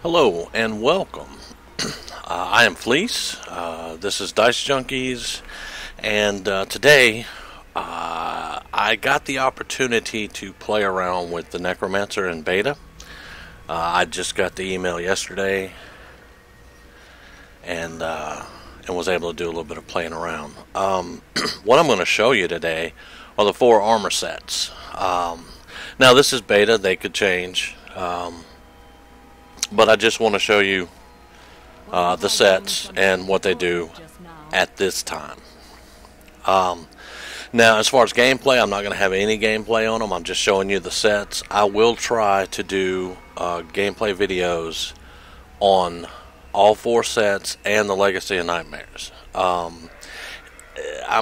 Hello and welcome. I am Fleece. This is Dicejunkies, and today I got the opportunity to play around with the Necromancer in beta. I just got the email yesterday, and was able to do a little bit of playing around. What I'm going to show you today are the 4 armor sets. Now this is beta; they could change. But I just want to show you the sets and what they do at this time. Now, as far as gameplay, I'm not going to have any gameplay on them. I'm just showing you the sets. I will try to do gameplay videos on all 4 sets and the Legacy of Nightmares. I'm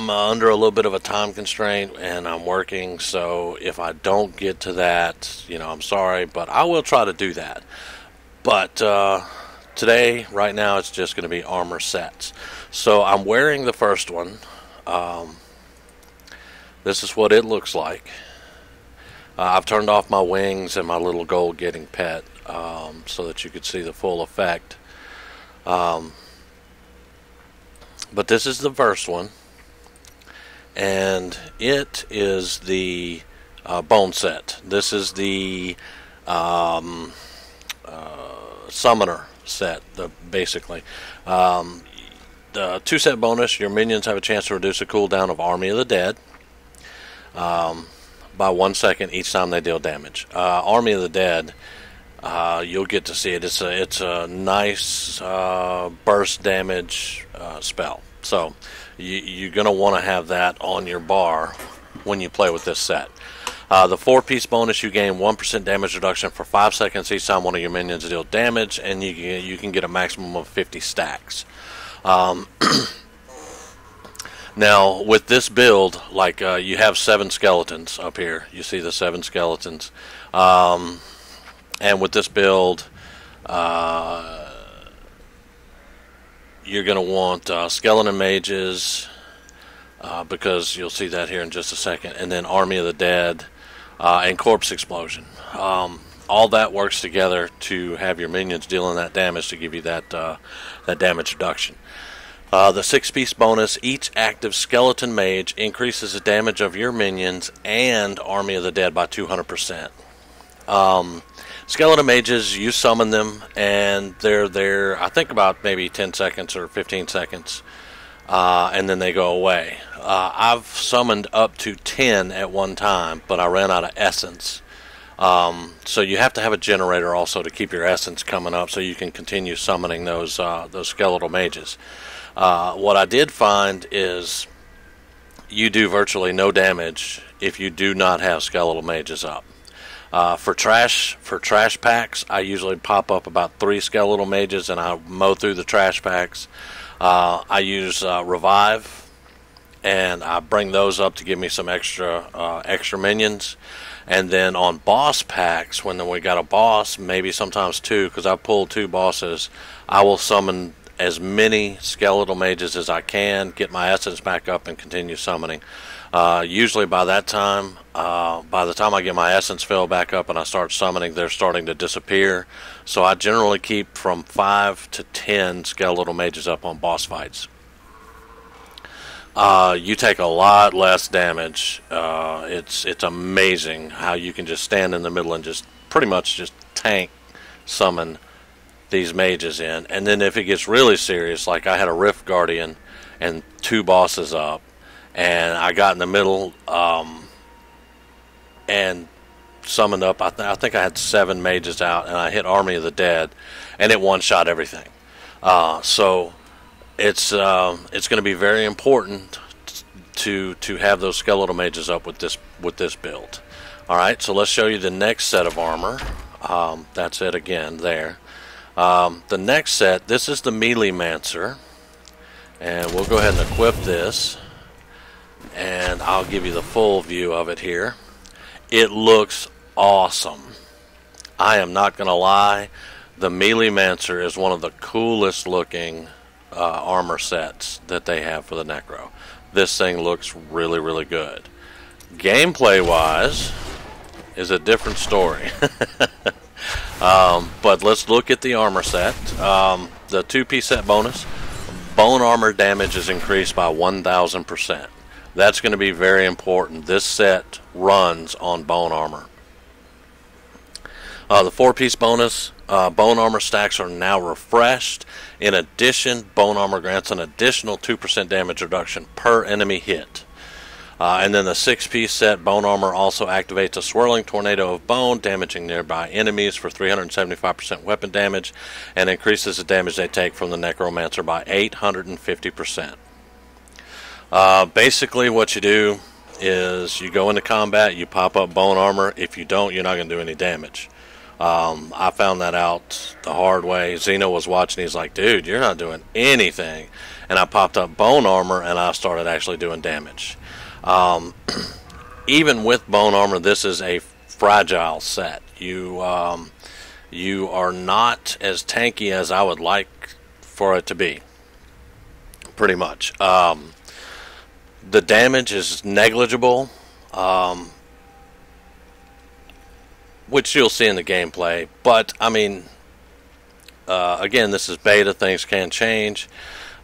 under a little bit of a time constraint, and I'm working, so if I don't get to that, I'm sorry, but I will try to do that. But today, right now, it's just going to be armor sets. So I'm wearing the first one. This is what it looks like. I've turned off my wings and my little gold getting pet so that you could see the full effect. But this is the first one. And it is the bone set. This is the summoner set, basically. The 2 set bonus, your minions have a chance to reduce the cooldown of Army of the Dead by 1 second each time they deal damage. Army of the Dead, you'll get to see it. It's a nice burst damage spell. So you're going to want to have that on your bar when you play with this set. The 4-piece bonus, you gain 1% damage reduction for 5 seconds each time one of your minions deal damage, and you can get a maximum of 50 stacks. Now, with this build, you have 7 skeletons up here. You see the 7 skeletons. And with this build, you're going to want skeleton mages, because you'll see that here in just a second, and then Army of the Dead, and Corpse Explosion. All that works together to have your minions dealing that damage to give you that damage reduction. The 6-piece bonus, each active skeleton mage increases the damage of your minions and Army of the Dead by 200%. Skeleton mages, you summon them, and they're there, I think, about maybe 10 seconds or 15 seconds. And then they go away. I've summoned up to 10 at one time, but I ran out of essence. So you have to have a generator also to keep your essence coming up so you can continue summoning those skeletal mages. What I did find is you do virtually no damage if you do not have skeletal mages up. For trash packs, I usually pop up about 3 skeletal mages and I mow through the trash packs. I use Revive, and I bring those up to give me some extra minions. And then on boss packs, when we got a boss, maybe sometimes 2, because I pulled 2 bosses, I will summon as many skeletal mages as I can, get my essence back up, and continue summoning. Usually by the time I get my essence filled back up and I start summoning, they're starting to disappear. So I generally keep from 5 to 10 skeletal mages up on boss fights. You take a lot less damage. It's amazing how you can just stand in the middle and just pretty much just tank summon these mages in. And then if it gets really serious, like I had a Rift Guardian and 2 bosses up, and I got in the middle and summoned up. I think I had 7 mages out, and I hit Army of the Dead, and it one-shot everything. So it's going to be very important to have those skeletal mages up with this build. All right, so let's show you the next set of armor. That's it again there. The next set, this is the Necromancer, and we'll go ahead and equip this. And I'll give you the full view of it here. It looks awesome. I am not going to lie. The Necromancer is one of the coolest looking armor sets that they have for the Necro. This thing looks really, really good. Gameplay wise is a different story. But let's look at the armor set. The 2-piece set bonus. Bone armor damage is increased by 1,000%. That's going to be very important. This set runs on bone armor. The 4-piece bonus, bone armor stacks are now refreshed. In addition, bone armor grants an additional 2% damage reduction per enemy hit. And then the 6-piece set, bone armor also activates a swirling tornado of bone, damaging nearby enemies for 375% weapon damage, and increases the damage they take from the Necromancer by 850%. Basically what you do is you go into combat, you pop up bone armor. If you don't, you're not going to do any damage. I found that out the hard way. Zeno was watching. He's like, dude, you're not doing anything. And I popped up bone armor, and I started actually doing damage. Even with bone armor, this is a fragile set. You are not as tanky as I would like for it to be. Pretty much. The damage is negligible, which you'll see in the gameplay. But, I mean, again, this is beta. Things can change.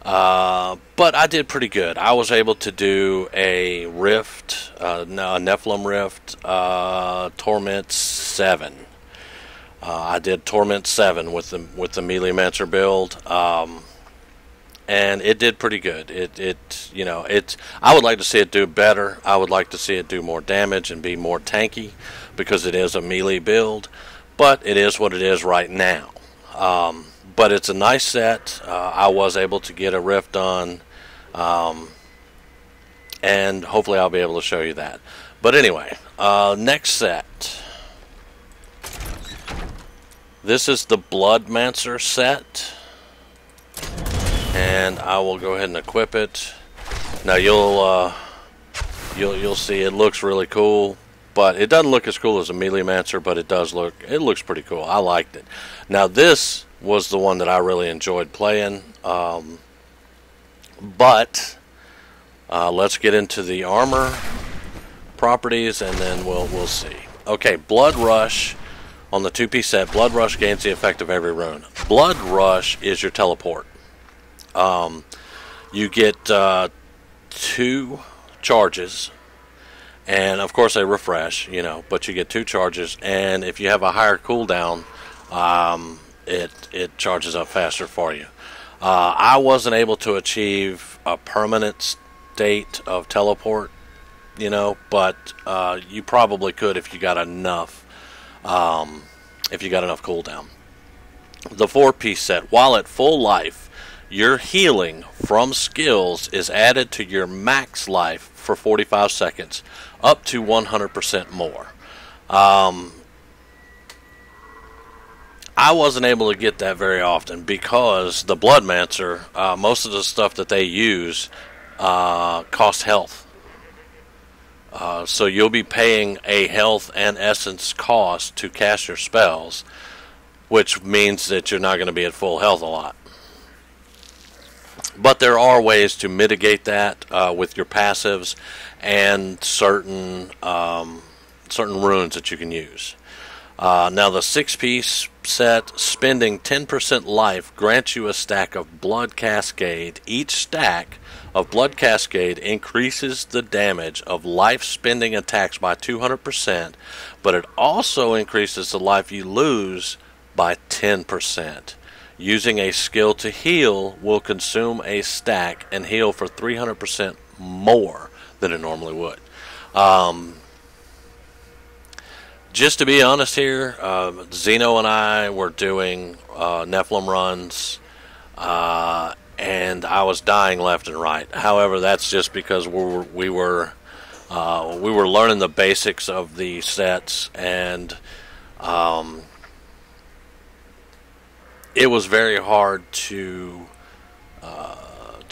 But I did pretty good. I was able to do a Rift, a Nephilim Rift, Torment 7. I did Torment 7 with the Necromancer build, and it did pretty good. I would like to see it do better. I would like to see it do more damage and be more tanky, because it is a melee build. But it is what it is right now. But it's a nice set. I was able to get a Rift done, and hopefully I'll be able to show you that. But anyway, next set. This is the Bloodmancer set, and I will go ahead and equip it. Now you'll see it looks really cool, but it doesn't look as cool as a Necromancer, but it looks pretty cool. I liked it. Now this was the one that I really enjoyed playing, but let's get into the armor properties, and then we'll see. Okay, Blood Rush on the 2-piece set. Blood Rush gains the effect of every rune. Blood Rush is your teleport. You get 2 charges, and of course they refresh, but you get 2 charges, and if you have a higher cooldown, it charges up faster for you. I wasn't able to achieve a permanent state of teleport, but you probably could if you got enough. Cooldown. The 4-piece set, while at full life, your healing from skills is added to your max life for 45 seconds, up to 100% more. I wasn't able to get that very often because the Bloodmancer, most of the stuff that they use costs health. So you'll be paying a health and essence cost to cast your spells, which means that you're not going to be at full health a lot. But there are ways to mitigate that with your passives and certain runes that you can use. Now the 6-piece set, spending 10% life grants you a stack of Blood Cascade. Each stack of Blood Cascade increases the damage of life-spending attacks by 200%, but it also increases the life you lose by 10%. Using a skill to heal will consume a stack and heal for 300% more than it normally would. Just to be honest here, Zeno and I were doing Nephilim runs, and I was dying left and right. However, that's just because we were learning the basics of the sets, and it was very hard to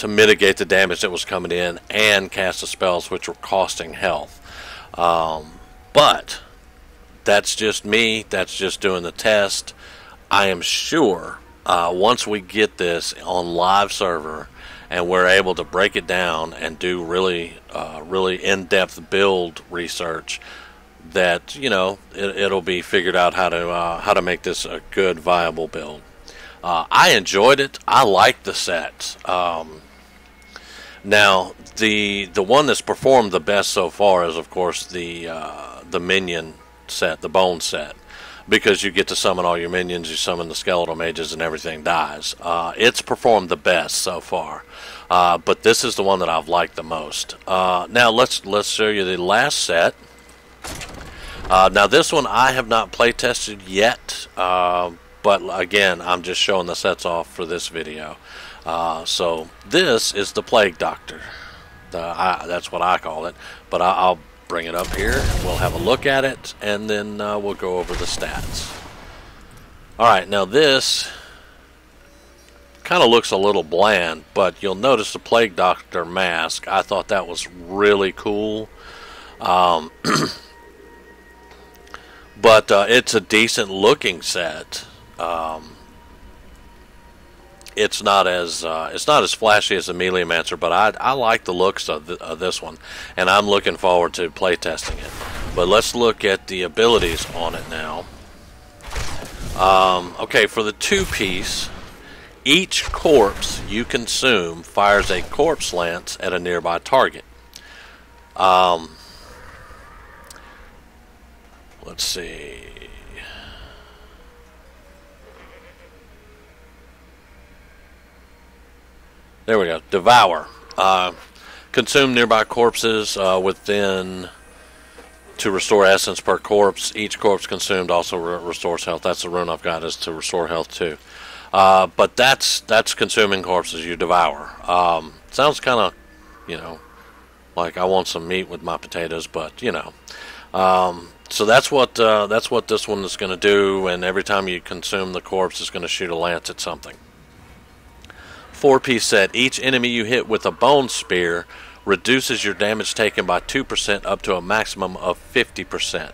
mitigate the damage that was coming in and cast the spells, which were costing health. But that's just me. That's just doing the test. I am sure once we get this on live server and we're able to break it down and do really in-depth build research, that, you know, it'll be figured out how to make this a good, viable build. I enjoyed it. I like the set. Now, the one that's performed the best so far is, of course, the minion set, the bone set, because you get to summon all your minions, you summon the skeletal mages, and everything dies. It's performed the best so far, but this is the one that I've liked the most. Now let's show you the last set. Now this one I have not play tested yet, but again, I'm just showing the sets off for this video. So this is the Plague Doctor. That's what I call it, but I'll bring it up here. We'll have a look at it, and then we'll go over the stats. Alright, now this kind of looks a little bland, but you'll notice the Plague Doctor mask. I thought that was really cool. But it's a decent looking set. It's not as flashy as the Necromancer, but I like the looks of this one, and I'm looking forward to play testing it. But let's look at the abilities on it now. Okay, for the 2-piece, each corpse you consume fires a corpse lance at a nearby target. Let's see. There we go. Devour. Consume nearby corpses within to restore essence per corpse. Each corpse consumed also restores health. That's the rune I've got, is to restore health too. But that's consuming corpses. You devour. Sounds kind of, you know, like I want some meat with my potatoes, but you know. So that's what this one is going to do. And every time you consume the corpse, it's going to shoot a lance at something. 4-piece set. Each enemy you hit with a bone spear reduces your damage taken by 2% up to a maximum of 50%.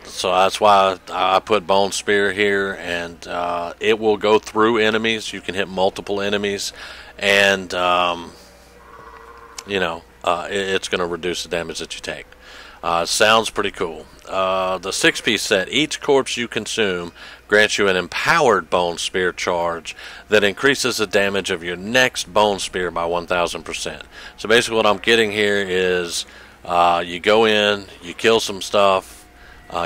So that's why I put bone spear here, and it will go through enemies. You can hit multiple enemies, and you know, it's going to reduce the damage that you take. Sounds pretty cool. The 6-piece set. Each corpse you consume grants you an empowered bone spear charge that increases the damage of your next bone spear by 1,000%. So basically what I'm getting here is you go in, you kill some stuff,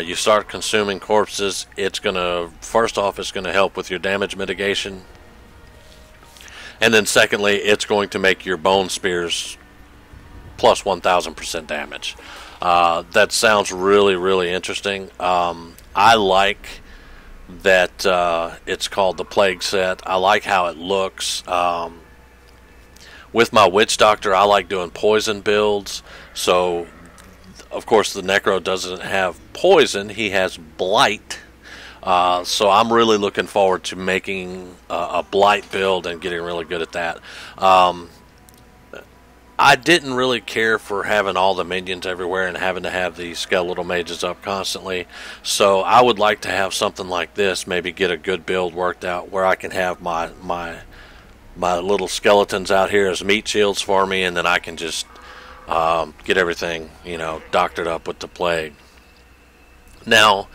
you start consuming corpses. It's going to, first off, it's going to help with your damage mitigation. And then secondly, it's going to make your bone spears plus 1,000% damage. That sounds really, really interesting. I like that it's called the Plague set. I like how it looks. With my Witch Doctor, I like doing poison builds. So, of course, the Necro doesn't have poison. He has Blight. So I'm really looking forward to making a Blight build and getting really good at that. I didn't really care for having all the minions everywhere and having to have these skeletal mages up constantly. So I would like to have something like this, maybe get a good build worked out where I can have my little skeletons out here as meat shields for me, and then I can just get everything, you know, doctored up with the plague. Now,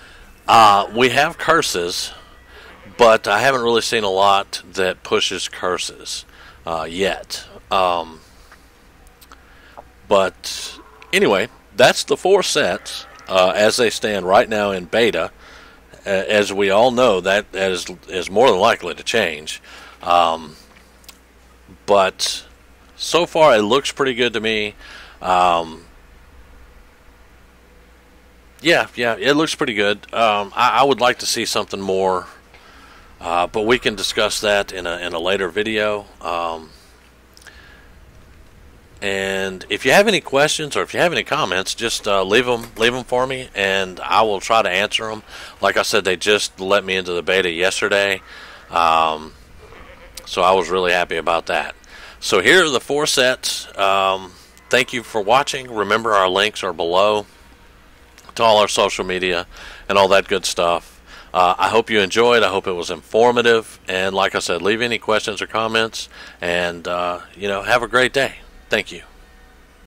we have curses, but I haven't really seen a lot that pushes curses yet. But anyway, that's the 4 sets as they stand right now in beta. As we all know, that is more than likely to change. But so far, it looks pretty good to me. Yeah, it looks pretty good. I would like to see something more, but we can discuss that in a later video. And if you have any questions or if you have any comments, just leave them for me, and I will try to answer them. Like I said, they just let me into the beta yesterday, so I was really happy about that. So here are the 4 sets. Thank you for watching. Remember, our links are below to all our social media and all that good stuff. I hope you enjoyed. I hope it was informative. And like I said, leave any questions or comments, and you know, have a great day. Thank you.